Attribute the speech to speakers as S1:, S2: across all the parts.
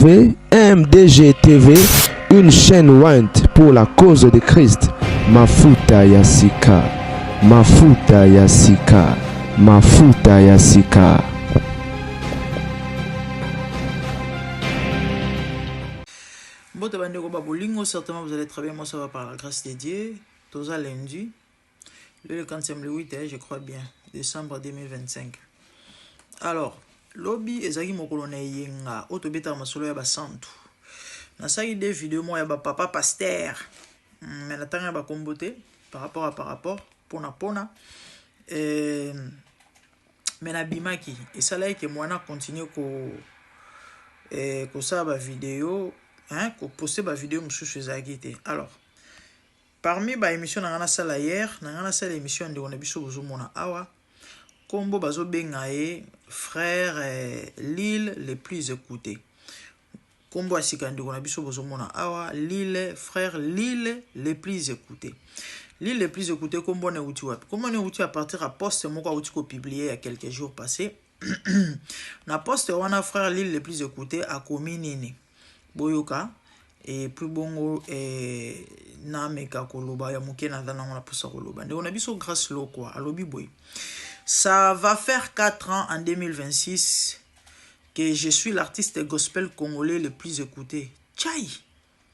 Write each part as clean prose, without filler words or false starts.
S1: TV, MDG TV, une chaîne Wint pour la cause de Christ. Mafuta Yasika, Mafuta Yasika, Mafuta Yasika.
S2: Bon, certainement vous allez très bien, moi ça va par la grâce de Dieu. Toza lundi, le 8, je crois bien, décembre 2025. Alors, lobby ezaki mokolo na yenga otobeta masolo ya basantu. Nasaki des vidéos moi ya papa pasteur. Mais la tanga ba kombote par rapport pona. Mais na bimaki et ça là que moi na continuer ko ça ba vidéo hein ko poster ba vidéo msusu ezaki te. Alors parmi ba émission na ngana sala hier, na ngana sala émission de on a biso bozomona awa kombo bazo bengaye frère l'île les plus écoutés. Kombo asikandi on a biso bozomona awa l'île frère l'île les plus écoutés. L'île les plus écoutées kombo ne uti wapi. Comment ne uti à partir à poste moko uti ko publié il y a quelques jours passés. Na poste wana frère l'île les plus écoutées a commis nini. Boyoka et plus bongo na meka koloba ya muke na dana on a posa koloba. On a biso grâce lo quoi alobi boy. Ça va faire 4 ans en 2026 que je suis l'artiste gospel congolais le plus écouté. Tchaï!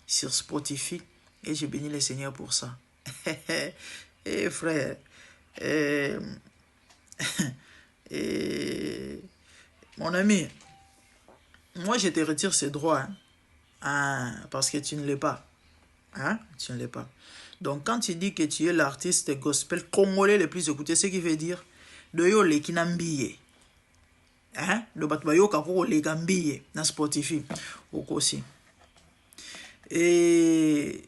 S2: Sur Spotify. Et je bénis le Seigneur pour ça. Eh frère. Mon ami. Moi je te retire ces droits. Hein, parce que tu ne l'es pas. Hein? Tu ne l'es pas. Donc quand tu dis que tu es l'artiste gospel congolais le plus écouté, ce qui veut dire de yo le kinambiye hein de batbayo kako le gambiye na Spotify aussi et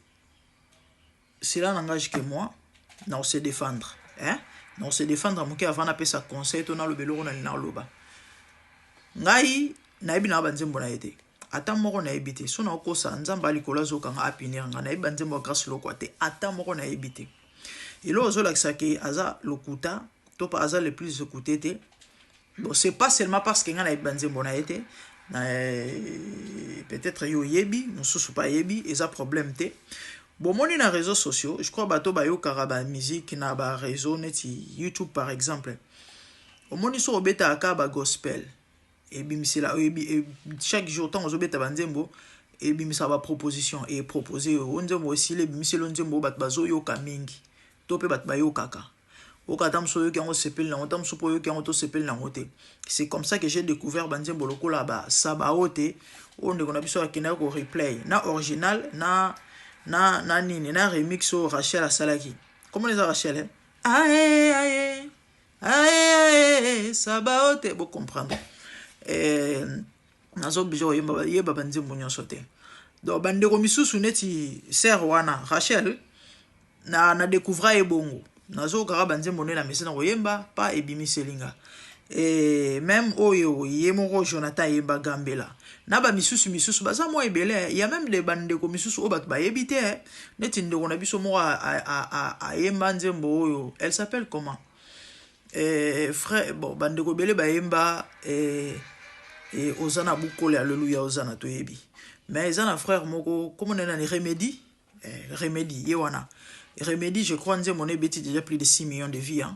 S2: cela n'engage que moi non se défendre hein non se défendre moké avant na pesa conseil to na lo beloko na loba ngai na ebi na banzembo na été ata moko na ebité so na okosa nzamba likola zo kanga apinir nga na ebi banzembo grâce lokwate ata moko na ebité ilo zo lakisa ke aza lokuta top aza le plus écouté. Bon, c'est pas seulement parce que ngana ibanze bona été peut-être yo yebi nous sous pas yebi et ça problème té bon moni na réseaux sociaux je crois bato ba yo karaba musique na ba réseau neti YouTube par exemple au moni so obeta akaba gospel et bimisila et chaque jour tant os obeta banzembo et bimisa ba proposition et proposer onzembo aussi les bimiselo nzembo bat bazo yo kamingi topé bat ba yo kaka. C'est comme ça que j'ai découvert Banzem Boloko là-bas. Sabaote, on a vu sur la replay. Na original, na nini, na remix au Rachel à Salaki. Comment les a Rachel? Aïe, Sabaote, vous comprenez. Nazo bijo yeba Banzem Bonyon sauté. Donc, Bandero Misusu neti Serwana, Rachel, na découvert Ebongo. Nazo kara nzembo na message na koyemba pa ebimi selinga et même oyo yemoko Jonathan yemba gambela na ba misusu baza mo ebele il y a même des bande ko misusu o bat ba yebite neti ndeko na biso mo a yemba nzembo oyo elle s'appelle comment frère bon bande ko bele ba yemba et ozana bukole alléluia ozana to yebi mais ezana frère moko comment na ni remedy yewana Remedy, je crois, mon ebeti déjà plus de 6 millions de vies. Hein.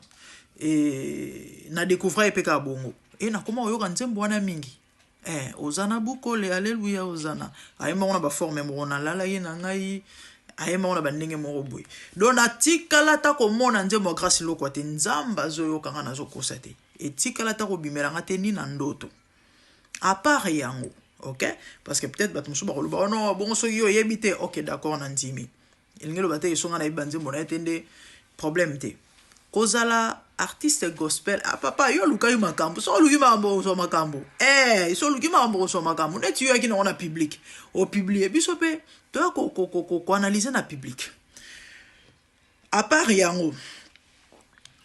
S2: Et na découvert Epeka Bongo. Et na comment yo kanzembo wana mingi. Ozana bukole alléluia ozana. Ayema ona ba forme mona lala yena ngai. Ayema ona bandenge moko boy. Dona tikala ta ko mona nzembo grâce loko te nzamba zo yo kanga nazo kosate. Et tikala ta ko bimela ngate ni na ndoto. À part yango, OK? Parce que peut-être batumsu ba koloba oh non bon so yo yebite OK d'accord na ndimi. Il ngelo bate yesonga na ibanze mona etende problème te kozala artiste gospel ah papa yo luka yu makambo so luki mambo so makambo so luki mambo so makambo net yo akina ona public au publier biso pe to ko analyser na public à part yango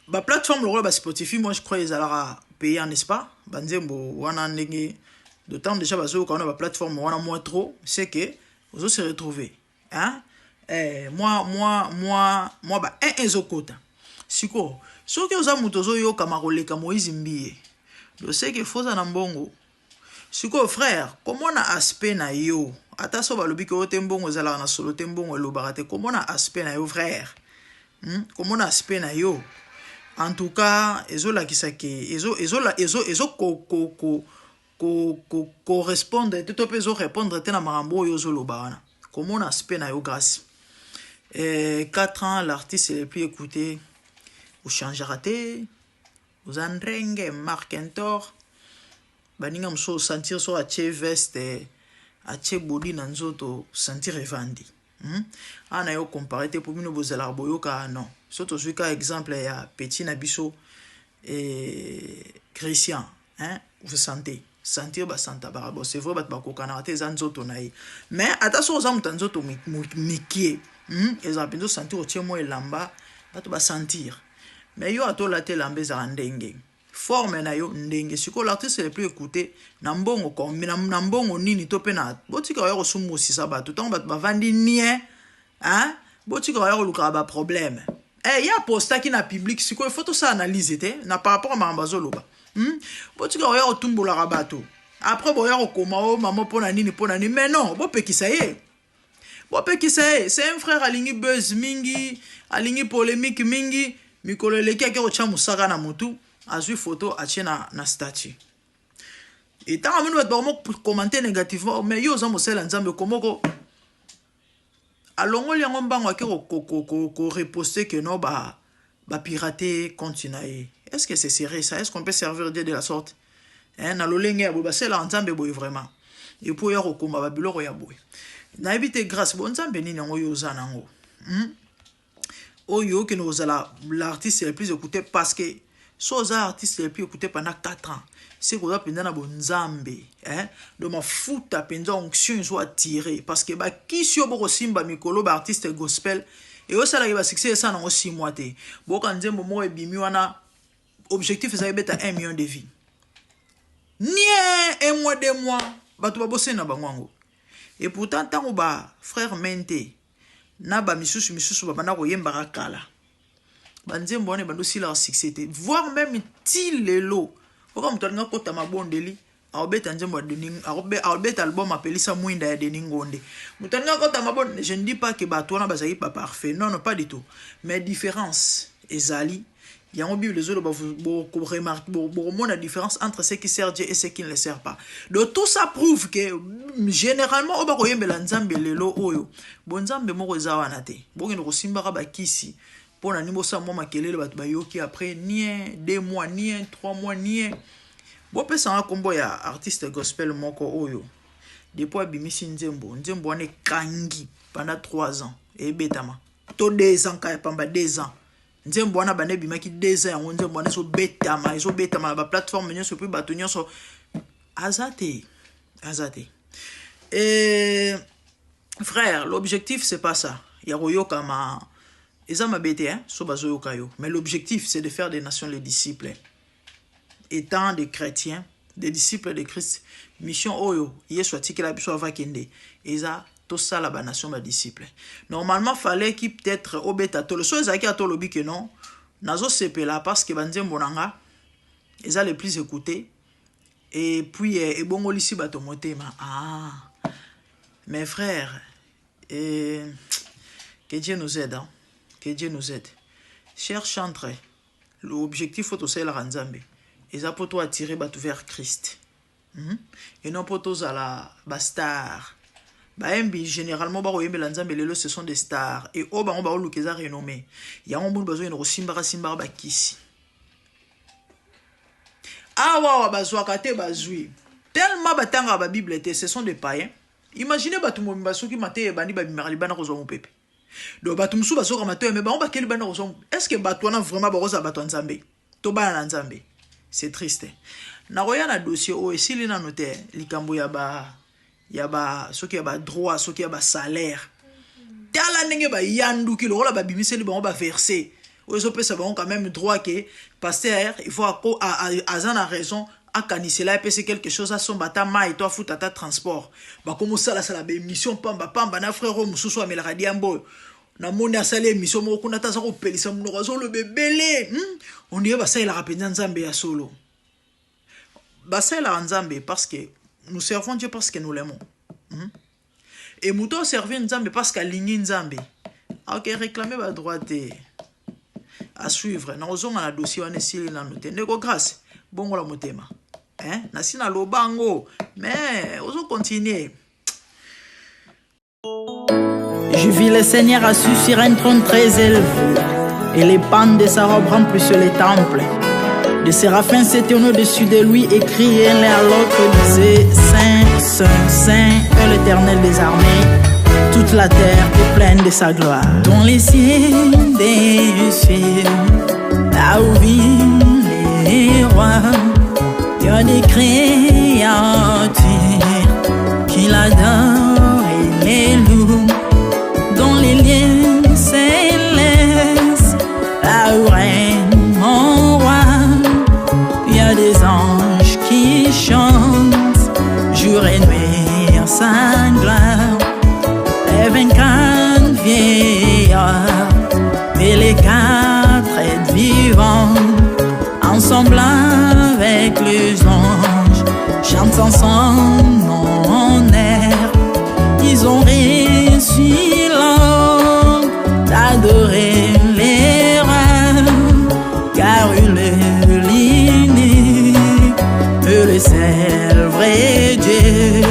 S2: ba plateforme lo ba Spotify moi je crois ils alara payant n'est-ce pas banzembo wana ndenge d'autant déjà bazo ko na ba plateforme wana moins trop c'est que vous se retrouver hein moi ba ezokota siko soki oza muto zo yo kamaroleka Moïse Mbie do seke foza na mbongo Siko frère, comment on a aspect na yo? Ata so balobi ke otembongo zala na solo tembongo elobarate. Comment on a aspect na yo frère? Comment on a aspect na yo? En tout cas, ezo correspondre, tout ezo répondre te na marambo yo zo lobana. Comment on a aspect na yo grâce? 4 ans, l'artiste est le plus écouté. Vous changera te. Vous andrenge, Marc Entor. Baninga mso sentir so ache veste, ache body na nzoto, sentir evandi. Ana yo comparer te pour mino bozela boyoka non. Surtout celui ka exemple ya petit na biso et Christian, vous sentez sentir ba santa barabo c'est vrai ba ko kana te nzoto na yi. Mais attention aux amuta nzoto mikie. Eza pendo sentir o tiemo elamba bato ba sentir. Mais yo ato la te lambe za ndenge. Forme na yo ndenge siko l'artiste le plus écouté na mbongo ko na mbongo nini to pena botika yo sumu sisa bato tant bat bavandi nie botika yo luka ba problème ya posta ki na public siko il faut tout ça analyser te na par rapport à mambazo loba botika yo tumbola bato après boya koma o maman pona nini mais non bo pekisa ye c'est un frère alingi buzz mingi alingi polémique mingi mikolo leki akero cha musaka na mutu azui photo atie na statut. Et tant que nous avons commenté négativement, mais yo zamo sel nzambe komoko alongo liango mbango akero ko reposter que non ba pirater continuer. Est-ce que c'est sérieux ça? Est-ce qu'on peut servir Dieu de la sorte? Na lolenge ya bo basela nzambe boy vraiment. Et pour yo ko ba biloko ya boy. Na ebite grâce bon nzambe nini ngo yo zanango. Oyo que nous ala l'artiste le plus écouté parce que soza artiste le plus écouté pendant 4 ans. C'est quoi pendant na bonzambe, de ma futa pendant onction soit tiré parce que ba qui sur boko simba mikolo ba artiste gospel et au sala ba succès ça dans 6 mois té. Boka nzembo mo ebimi wana objectif ça beta 1 million de vies. Nie 1 mois 2 mois batu ba bosse na bangwango. Et pourtant tant ba frère Mente na ba misusu ba bana ko yemba kala. Banzembo wana bando sila succès voire même til lelo. Pourquoi mutanga kota mabondeli aobeta nzembo ya dening aobeta album apelisa mwinda ya deningonde. Mutanga kota mabonde, je ne dis pas que batona bazali pas parfait. Non, pas du tout. Mais différence ezali il y a en Bible les autres vous remarquez la différence entre ce qui sert Dieu et ce qui ne le sert pas. Donc tout ça prouve que généralement oba koyembela nzambe lelo oyo bonzambe moko ezawana te. Bokino kosimba ba kisi pour na nimbo sa mo makelele bat bayoki après ni 2 mois ni 3 mois ni bo pesa un combo ya artiste gospel moko oyo depuis bimisi nzembo wane kangi pendant 3 ans et betama to 2 ans ka pamba 2 ans nzembo wana bane bimaki 2 ans yango nzembo wana so betama ba plateforme nyo so puis batonyo so azate et frère l'objectif c'est pas ça ya koyoka ma ezama bete so bazoyoka yo mais l'objectif c'est de faire des nations les disciples étant des chrétiens des disciples de Christ mission oyo yesu atikela biso avakende eza to sala ba nation ba disciples normalement fallait qui peut-être obeta to le so ezaki atolobi que non nazo sepela parce que banzembo nanga eza les plus écoutés et puis ebongo lisi bato motema mes frères et que Dieu nous aide que Dieu nous aide. Chers chantres, l'objectif est aussi la ranzambe. Et ça pour toi attirer vers Christ. Et non pour toi à la star. Généralement, ce sont des stars. Et on va le renommé. Il y a un monde besoin de simba kisi. Tellement batanga ba Bible ce sont des païens. Imaginez batumo mbaso qui maté bandi ba bimari bana ko zo pepe. Donc batumsu baso ka maté mais ba on ba keli bana ko zo. Est-ce que batwana vraiment ba roza batwa nzambe? To bana nzambe. C'est triste. Na roya na dossier o esili na noter likambo ya ba soki ya ba droit soki ya ba salaire. Tala ndenge ba yandu ki lokola ba bimiseli ba on ba verser. O zo pesa ba on quand même droit que pasteur il faut azana raison a kanisela c'est quelque chose à son bata mai toi futa ta transport ba comme ça la émission pamba na frère mususu amela radiambo na monde asala émission mo kuna ta ko pelisa mnoko zo le bebele on dirait ba ça il a rapide nzambe ya solo ba ça la nzambe parce que nous servons Dieu parce que nous l'aimons. Et nous servons Nzambe parce qu'aligné Nzambe. Ok, réclamer la droite à suivre. Nous avons un dossier on est si là nous tenons grâce. Bon la motema. Hein? Nasina lobango. Mais on continue.
S3: Je vis le Seigneur assis sur un trône très élevé, et les pans de sa robe remplissent les temples. Des séraphins s'étaient au-dessus de lui et criaient l'un à l'autre, disaient Saint, Saint, Saint est l'Éternel des armées. Toute la terre est pleine de sa gloire. Dans les cieux des cieux, là où vivent les rois, il y a des créatures qui l'adorent et les louent. Dans les lieux célestes, là où règne mon roi, il y a des anges qui chantent jour et nuit en sa gloire. Les 24 vieillards et les 4 êtres vivants, ensemble avec les anges, chantant son nom en air. Ils ont réussi l'homme d'adorer les rois, car il est l'unique, le seul vrai Dieu.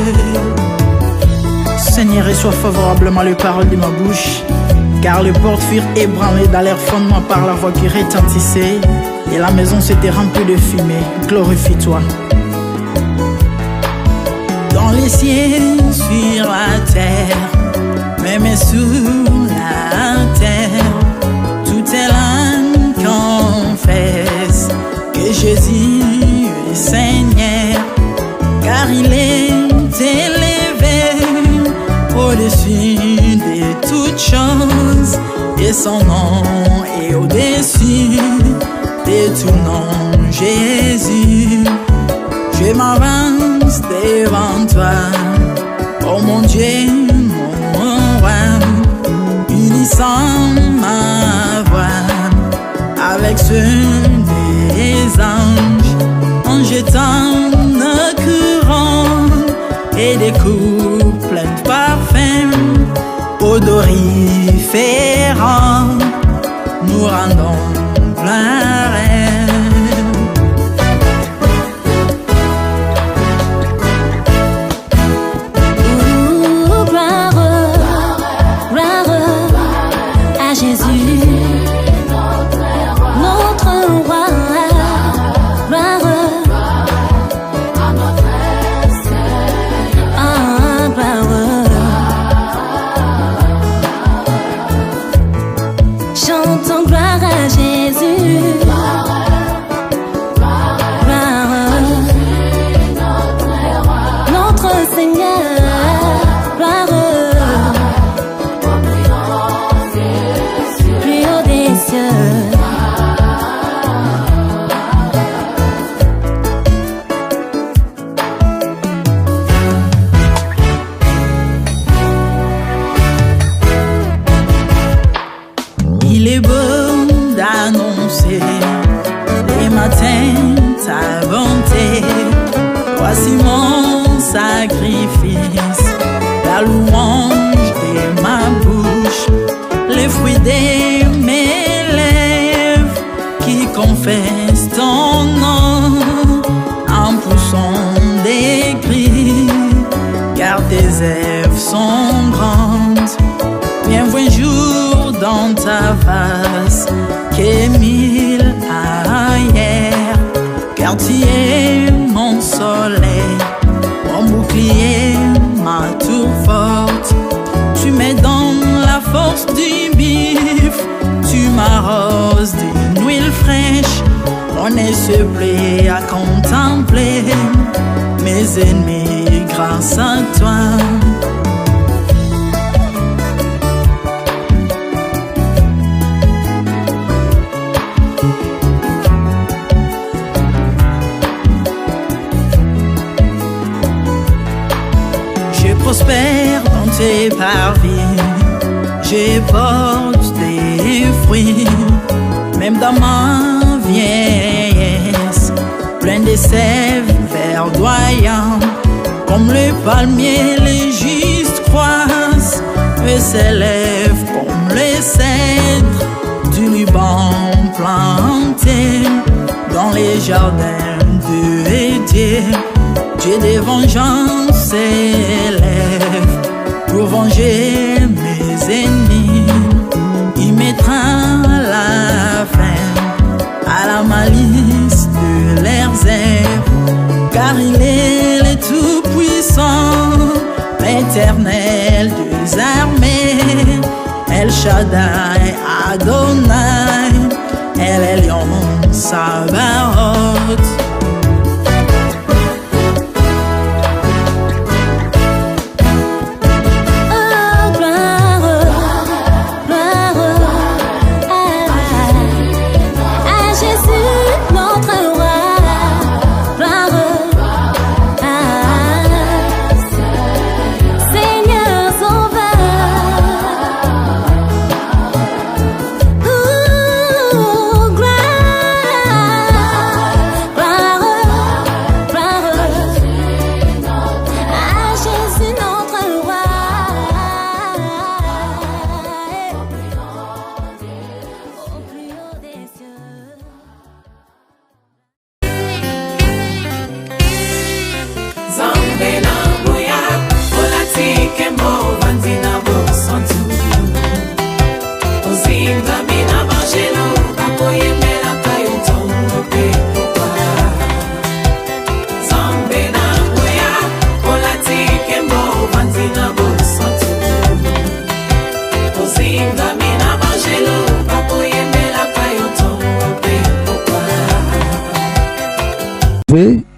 S3: Seigneur, reçois favorablement les paroles de ma bouche, car les portes furent ébranlées dans leur fondement par la voix qui retentissait, et la maison s'était remplie de fumée. Glorifie-toi. Dans les cieux, sur la terre, même sous la terre, tout est langue confesse que Jésus est Seigneur, car il est élevé au-dessus de toutes choses, et son nom est au-dessus de tout nom. Jésus, je m'avance devant toi, oh mon Dieu, mon roi, unissant ma voix avec ceux des anges, en jetant nos couronnes et des coups pleins de parfums odoriférants, nous rendons gloire.
S4: Chantons gloire à Jésus. Notre Seigneur, gloire plus haut des cieux.
S3: Il est beau d'annoncer les matins ta bonté. Voici mon sacrifice, la louange de ma bouche, les fruits de mes lèvres qui confessent ton nom en poussant des cris, car tes œuvres sont grandes. Bienvenue jour dans ta face, que mille ailleurs, car tu es mon soleil, mon bouclier, ma tour forte. Tu me donnes la force du bif, tu m'arroses d'une huile fraîche. On est se plaît à contempler mes ennemis grâce à toi. Je prospère dans tes parvis, je porte des fruits, même dans ma vieillesse, plein de sève verdoyant. le palmier, les justes croissent et s'élèvent comme les cèdres du Liban plantés dans les jardins de Dieu. Dieu des vengeances s'élève pour venger mes ennemis. Il mettra la fin à la malice de leurs œuvres, car il est le Tout-Puissant, l'Éternel des armées, El Shaddai Adonai, El Elyon Sabaoth.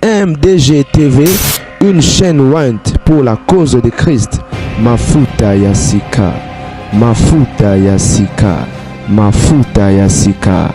S1: MDG TV, une chaîne ointe pour la cause de Christ. Mafuta ya Sika, Mafuta ya Sika, Mafuta ya Sika.